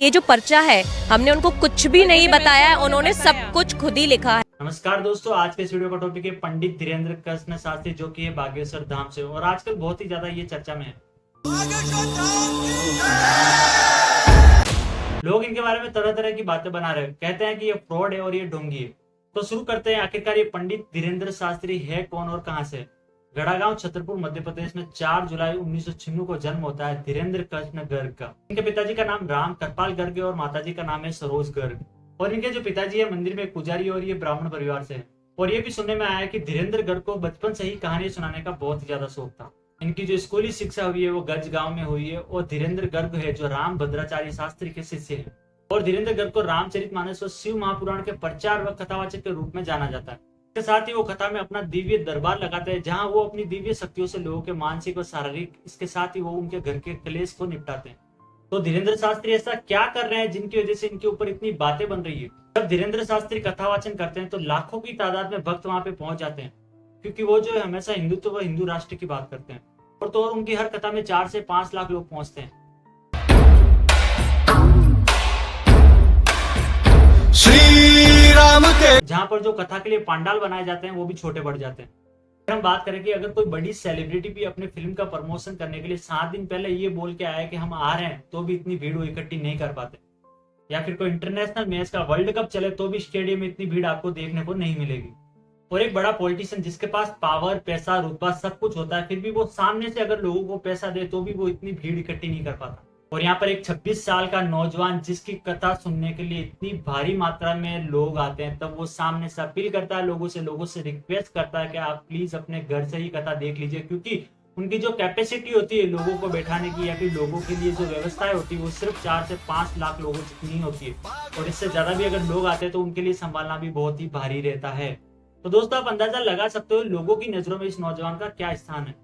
ये जो पर्चा है हमने उनको कुछ भी नहीं बताया है, उन्होंने सब कुछ खुद ही लिखा है। नमस्कार दोस्तों, आज के इस वीडियो का टॉपिक है पंडित धीरेन्द्र कृष्ण शास्त्री, जो कि है बागेश्वर धाम से, और आजकल बहुत ही ज्यादा ये चर्चा में है। लोग इनके बारे में तरह तरह की बातें बना रहे हैं, कहते हैं कि ये फ्रॉड है और ये ढोंगी है। तो शुरू करते हैं, आखिरकार ये पंडित धीरेन्द्र शास्त्री है कौन और कहां से। गढ़ागांव छतरपुर मध्य प्रदेश में 4 जुलाई 1996 को जन्म होता है धीरेन्द्र कृष्ण गर्ग का। इनके पिताजी का नाम राम कृपाल गर्ग है और माताजी का नाम है सरोज गर्ग। और इनके जो पिताजी है मंदिर में पुजारी और ये ब्राह्मण परिवार से है। और ये भी सुनने में आया है कि धीरेन्द्र गर्ग को बचपन से ही कहानी सुनाने का बहुत ही ज्यादा शौक था। इनकी जो स्कूली शिक्षा हुई है वो गज गांव में हुई है। और धीरेन्द्र गर्ग है जो राम भद्राचार्य शास्त्री के शिष्य है। और धीरेन्द्र गर्ग को रामचरितमानस और शिव महापुराण के प्रचार व कथावाचक के रूप में जाना जाता है। इसके साथ ही वो कथा में अपना दिव्य दरबार लगाते हैं, जहां वो अपनी दिव्य शक्तियों से लोगों के मानसिक और शारीरिक, इसके साथ ही वो उनके घर के क्लेश को निपटाते हैं। तो धीरेन्द्र शास्त्री ऐसा क्या कर रहे हैं जिनकी वजह से इनके ऊपर इतनी बातें बन रही है। जब धीरेन्द्र शास्त्री कथावाचन करते हैं तो लाखों की तादाद में भक्त वहां पे पहुंच जाते हैं, क्योंकि वो जो है हमेशा हिंदुत्व व हिंदू राष्ट्र की बात करते हैं। और तो और उनकी हर कथा में 4 से 5 लाख लोग पहुंचते हैं। श्री राम के जहां पर जो कथा के लिए पंडाल बनाए जाते हैं वो भी छोटे बढ़ जाते हैं। अगर हम बात करें कि अगर कोई बड़ी सेलिब्रिटी भी अपने फिल्म का प्रमोशन करने के लिए 7 दिन पहले ये बोल के आया कि हम आ रहे हैं, तो भी इतनी भीड़ वो इकट्ठी नहीं कर पाते। या फिर कोई इंटरनेशनल मैच का वर्ल्ड कप चले तो भी स्टेडियम में इतनी भीड़ आपको देखने को नहीं मिलेगी। और एक बड़ा पॉलिटिशियन जिसके पास पावर, पैसा, रुतबा सब कुछ होता है, फिर भी वो सामने से अगर लोगों को पैसा दे तो भी वो इतनी भीड़ इकट्ठी नहीं कर पाता। और यहाँ पर एक 26 साल का नौजवान जिसकी कथा सुनने के लिए इतनी भारी मात्रा में लोग आते हैं, तब वो सामने से अपील करता है लोगों से रिक्वेस्ट करता है कि आप प्लीज अपने घर से ही कथा देख लीजिए, क्योंकि उनकी जो कैपेसिटी होती है लोगों को बैठाने की या फिर लोगों के लिए जो व्यवस्थाएं होती है वो सिर्फ 4 से 5 लाख लोगों जितनी होती है। और इससे ज्यादा भी अगर लोग आते हैं तो उनके लिए संभालना भी बहुत ही भारी रहता है। तो दोस्तों, आप अंदाजा लगा सकते हो लोगों की नजरों में इस नौजवान का क्या स्थान है।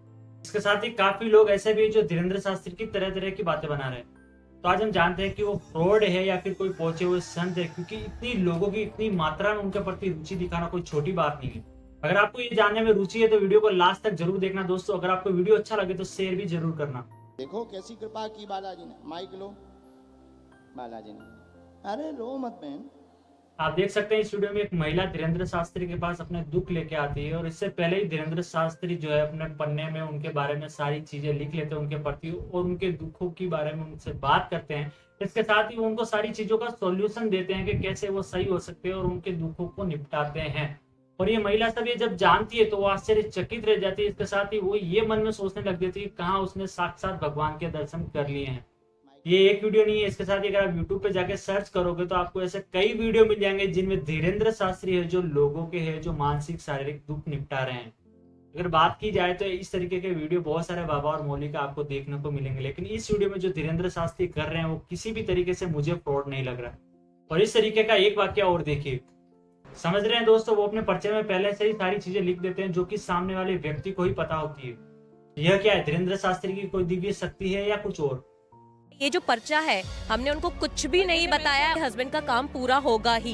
इसके साथ ही काफी लोग ऐसे भी जो धीरेन्द्र शास्त्री की तरह तरह की बातें बना रहे हैं। तो आज हम जानते हैं कि वो फ्रॉड है या फिर कोई पहुंचे हुए संत है, क्योंकि इतनी लोगों की इतनी मात्रा में उनके प्रति रुचि दिखाना कोई छोटी बात नहीं है। अगर आपको ये जानने में रुचि है तो वीडियो को लास्ट तक जरूर देखना दोस्तों। अगर आपको वीडियो अच्छा लगे तो शेयर भी जरूर करना। देखो कैसी कृपा की बालाजी ने। माइक लो बालाजी ने। अरे रो मत बहन। आप देख सकते हैं इस वीडियो में एक महिला धीरेन्द्र शास्त्री के पास अपने दुख लेके आती है। और इससे पहले ही धीरेन्द्र शास्त्री जो है अपने पन्ने में उनके बारे में सारी चीजें लिख लेते हैं उनके प्रति, और उनके दुखों के बारे में उनसे बात करते हैं। इसके साथ ही वो उनको सारी चीजों का सॉल्यूशन देते हैं कि कैसे वो सही हो सकते हैं और उनके दुखों को निपटाते हैं। और ये महिला सब ये जब जानती है तो वो आश्चर्यचकित रह जाती है। इसके साथ ही वो ये मन में सोचने लग जाती है कहाँ उसने साक्षात भगवान के दर्शन कर लिए हैं। ये एक वीडियो नहीं है, इसके साथ ही अगर आप YouTube पे जाके सर्च करोगे तो आपको ऐसे कई वीडियो मिल जाएंगे जिनमें धीरेन्द्र शास्त्री है जो लोगों के है जो मानसिक शारीरिक दुख निपटा रहे हैं। अगर बात की जाए तो इस तरीके के वीडियो बहुत सारे बाबा और मौली का आपको देखने को मिलेंगे, लेकिन इस वीडियो में जो धीरेन्द्र शास्त्री कर रहे हैं वो किसी भी तरीके से मुझे फ्रॉड नहीं लग रहा। और इस तरीके का एक वाक्य और देखिए, समझ रहे हैं दोस्तों, वो अपने पर्चे में पहले से ही सारी चीजें लिख देते हैं जो कि सामने वाले व्यक्ति को ही पता होती है। यह क्या है, धीरेन्द्र शास्त्री की कोई दिव्य शक्ति है या कुछ और। ये जो पर्चा है हमने उनको कुछ भी नहीं बताया है, हस्बैंड का काम पूरा होगा ही।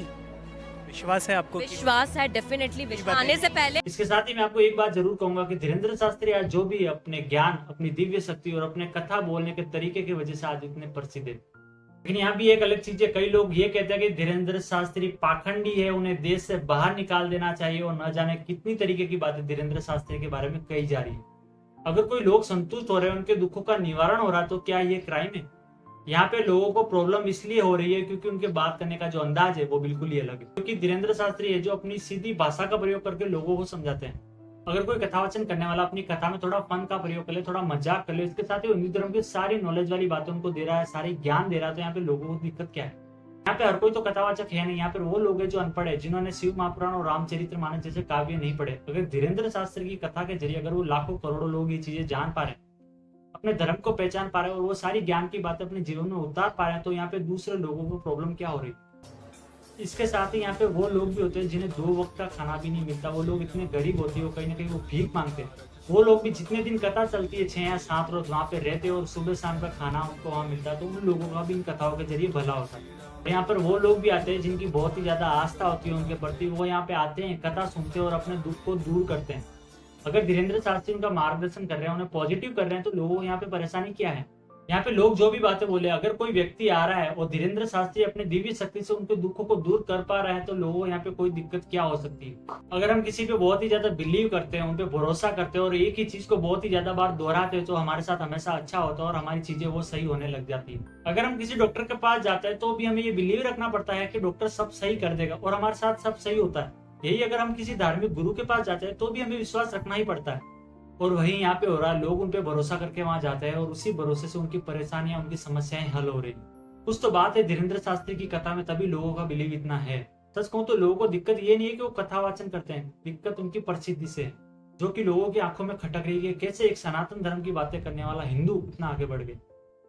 विश्वास है आपको? विश्वास है, डेफिनेटली विश्वास। आने से पहले इसके साथ ही मैं आपको एक बात जरूर कहूंगा कि धीरेन्द्र शास्त्री आज जो भी अपने ज्ञान, अपनी दिव्य शक्ति और अपने कथा बोलने के तरीके की वजह से आज इतने प्रसिद्ध है। लेकिन यहाँ भी एक अलग चीज है, कई लोग ये कहते हैं कि धीरेन्द्र शास्त्री पाखंडी है, उन्हें देश से बाहर निकाल देना चाहिए, और न जाने कितनी तरीके की बातें धीरेन्द्र शास्त्री के बारे में कही जा रही है। अगर कोई लोग संतुष्ट हो रहे हैं, उनके दुखों का निवारण हो रहा है, तो क्या ये क्राइम है? यहाँ पे लोगों को प्रॉब्लम इसलिए हो रही है क्योंकि उनके बात करने का जो अंदाज है वो बिल्कुल ही अलग है। क्योंकि धीरेन्द्र शास्त्री है जो अपनी सीधी भाषा का प्रयोग करके लोगों को समझाते हैं। अगर कोई कथावाचन करने वाला अपनी कथा में थोड़ा फन का प्रयोग कर ले, थोड़ा मजाक कर ले, इसके साथ ही हिंदू धर्म की सारी नॉलेज वाली बातें उनको दे रहा है, सारी ज्ञान दे रहा है, तो यहाँ पे लोगों को दिक्कत क्या है? यहाँ पे हर कोई तो कथावाचक है नहीं। यहाँ पे वो लोग हैं जो अनपढ़ है, जिन्होंने शिव महापुराण और रामचरितमानस जैसे काव्य नहीं पढ़े। अगर धीरेन्द्र शास्त्री की कथा के जरिए अगर वो लाखों करोड़ों लोग ये चीजें जान पा रहे, अपने धर्म को पहचान पा रहे हैं और वो सारी ज्ञान की बातें अपने जीवन में उतार पा रहे हैं, तो यहाँ पे दूसरे लोगों को प्रॉब्लम क्या हो रही। इसके साथ ही यहाँ पे वो लोग भी होते हैं जिन्हें 2 वक्त का खाना भी नहीं मिलता। वो लोग इतने गरीब होते हैं, वो कहीं ना कहीं वो भीख मांगते हैं। वो लोग भी जितने दिन कथा चलती है 6 या 7 रोज वहाँ पे रहते हैं और सुबह शाम का खाना उनको वहाँ मिलता है, तो उन लोगों का भी इन कथाओं के जरिए भला होता है। यहाँ पर वो लोग भी आते हैं जिनकी बहुत ही ज्यादा आस्था होती है उनके प्रति, वो यहाँ पे आते हैं, कथा सुनते हैं और अपने दुख को दूर करते हैं। अगर धीरेन्द्र शास्त्री उनका मार्गदर्शन कर रहे हैं, उन्हें पॉजिटिव कर रहे हैं, तो लोगों को यहाँ पे परेशानी क्या है? यहाँ पे लोग जो भी बातें बोले, अगर कोई व्यक्ति आ रहा है और धीरेंद्र शास्त्री अपने दिव्य शक्ति से उनके दुखों को दूर कर पा रहे हैं तो लोगों को यहाँ पे कोई दिक्कत क्या हो सकती है। अगर हम किसी पे बहुत ही ज्यादा बिलीव करते हैं, उन पे भरोसा करते हैं और एक ही चीज को बहुत ही ज्यादा बार दोहराते हैं तो हमारे साथ हमेशा अच्छा होता है और हमारी चीजें वो सही होने लग जाती है। अगर हम किसी डॉक्टर के पास जाते हैं तो भी हमें ये बिलीव रखना पड़ता है कि डॉक्टर सब सही कर देगा और हमारे साथ सब सही होता है। यही अगर हम किसी धार्मिक गुरु के पास जाते हैं तो भी हमें विश्वास रखना ही पड़ता है। और वही यहाँ पे हो रहा है, लोग उन पे भरोसा करके वहां जाते हैं और उसी भरोसे से उनकी परेशानियां, उनकी समस्याएं हल हो रही। कुछ तो बात है धीरेंद्र शास्त्री की कथा में, तभी लोगों का बिलीव इतना है। सच कहूं तो लोगों को दिक्कत ये नहीं है कि वो कथा वाचन करते हैं, दिक्कत उनकी प्रसिद्धि से है, जो कि लोगों की आंखों में खटक रही है। कैसे एक सनातन धर्म की बातें करने वाला हिंदू इतना आगे बढ़ गए।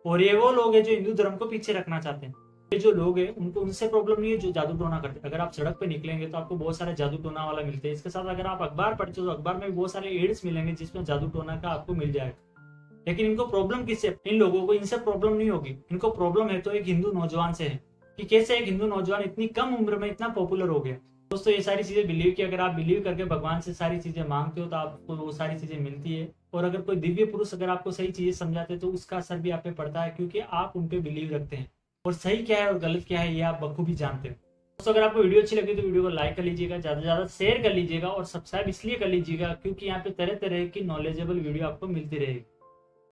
और ये वो लोग हैं जो हिंदू धर्म को पीछे रखना चाहते हैं। ये जो लोग हैं उनको उनसे प्रॉब्लम नहीं है जो जादू टोना करते हैं। अगर आप सड़क पे निकलेंगे तो आपको बहुत सारे जादू टोना वाला मिलते हैं। इसके साथ अगर आप अखबार पढ़ते हो तो अखबार में भी बहुत सारे एड्स मिलेंगे जिसमें जादू टोना का आपको मिल जाएगा। लेकिन इनको प्रॉब्लम किससे? इन लोगों को इनसे प्रॉब्लम नहीं होगी। इनको प्रॉब्लम है तो एक हिंदू नौजवान से है कि कैसे एक हिंदू नौजवान इतनी कम उम्र में इतना पॉपुलर हो गया। दोस्तों ये सारी चीजें बिलीव की, अगर आप बिलीव करके भगवान से सारी चीजें मांगते हो तो आपको वो सारी चीजें मिलती है। और अगर कोई दिव्य पुरुष अगर आपको सही चीजें समझाते तो उसका असर भी आप पे पड़ता है, क्योंकि आप उन पे बिलीव रखते हैं और सही क्या है और गलत क्या है ये आप बखूबी जानते हो। दोस्तों अगर आपको वीडियो अच्छी लगी तो वीडियो को लाइक कर लीजिएगा, ज्यादा से ज्यादा शेयर कर लीजिएगा और सब्सक्राइब इसलिए कर लीजिएगा क्योंकि यहाँ पे तरह तरह की नॉलेजेबल वीडियो आपको मिलती रहेगी।